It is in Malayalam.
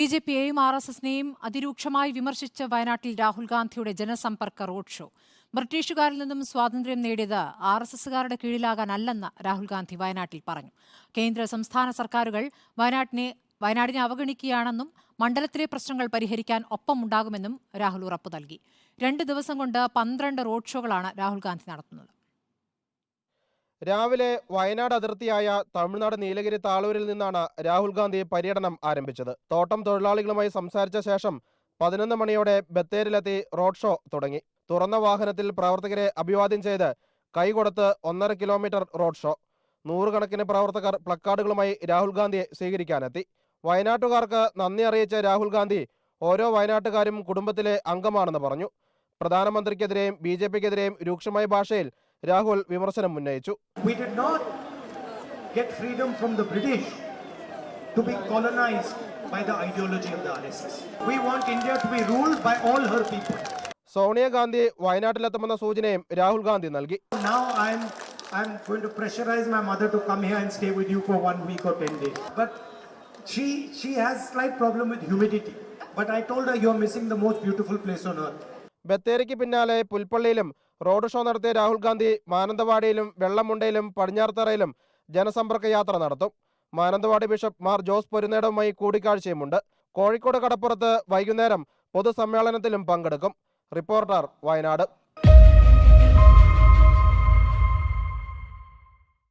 ബിജെപിയെയും ആർഎസ്എസിനെയും അതിരൂക്ഷമായി വിമർശിച്ച വയനാട്ടിൽ രാഹുൽ ഗാന്ധിയുടെ ജനസമ്പർക്ക റോഡ് ഷോ. ബ്രിട്ടീഷുകാരിൽ നിന്നും സ്വാതന്ത്ര്യം നേടിയത് ആർഎസ്എസുകാരുടെ കീഴിലാകാനല്ലെന്ന് രാഹുൽ ഗാന്ധി വയനാട്ടിൽ പറഞ്ഞു. കേന്ദ്ര സംസ്ഥാന സർക്കാരുകൾ വയനാടിനെ അവഗണിക്കുകയാണെന്നും മണ്ഡലത്തിലെ പ്രശ്നങ്ങൾ പരിഹരിക്കാൻ ഒപ്പമുണ്ടാകുമെന്നും രാഹുൽ ഉറപ്പു നൽകി. 2 ദിവസം കൊണ്ട് 12 റോഡ് ഷോകളാണ് രാഹുൽ ഗാന്ധി നടത്തുന്നത്. രാവിലെ വയനാട് അതിർത്തിയായ തമിഴ്നാട് നീലഗിരി താളൂരിൽ നിന്നാണ് രാഹുൽ ഗാന്ധി പര്യടനം ആരംഭിച്ചത്. തോട്ടം തൊഴിലാളികളുമായി സംസാരിച്ച ശേഷം 11 മണിയോടെ ബത്തേരിയിലെത്തി റോഡ് ഷോ തുടങ്ങി. തുറന്ന വാഹനത്തിൽ പ്രവർത്തകരെ അഭിവാദ്യം ചെയ്ത് കൈകൊടുത്ത് 1.5 കിലോമീറ്റർ റോഡ് ഷോ. നൂറുകണക്കിന് പ്രവർത്തകർ പ്ലക്കാർഡുകളുമായി രാഹുൽ ഗാന്ധിയെ സ്വീകരിക്കാനെത്തി. വയനാട്ടുകാർക്ക് നന്ദി അറിയിച്ച രാഹുൽ ഗാന്ധി ഓരോ വയനാട്ടുകാരും കുടുംബത്തിലെ അംഗമാണെന്ന് പറഞ്ഞു. പ്രധാനമന്ത്രിക്കെതിരെയും ബിജെപിക്കെതിരെയും രൂക്ഷമായ ഭാഷയിൽ രാഹുൽ വിമർശനം ഉന്നയിച്ചു. We did not get freedom from the British to be colonized by the ideology of the RSS. We want India to be ruled by all her people. Sonia Gandhi വയനാട്ടിലെത്തുമെന്ന സൂചനയും രാഹുൽ ഗാന്ധി നൽകി. Now I'm going to pressurize my mother to come here and stay with you for 1 week or 10 days. But she has slight problem with humidity. But I told her you're missing the most beautiful place on earth. ബത്തേരിക്ക് പിന്നാലെ പുൽപ്പള്ളിയിലും റോഡ് ഷോ നടത്തിയ രാഹുൽ ഗാന്ധി മാനന്തവാടിയിലും വെള്ളമുണ്ടയിലും പടിഞ്ഞാറത്തറയിലും ജനസമ്പർക്ക യാത്ര നടത്തും. മാനന്തവാടി ബിഷപ്പ് മാർ ജോസ് പൊരുന്നേടവുമായി കൂടിക്കാഴ്ചയുമുണ്ട്. കോഴിക്കോട് കടപ്പുറത്ത് വൈകുന്നേരം പൊതുസമ്മേളനത്തിലും പങ്കെടുക്കും. റിപ്പോർട്ടർ, വയനാട്.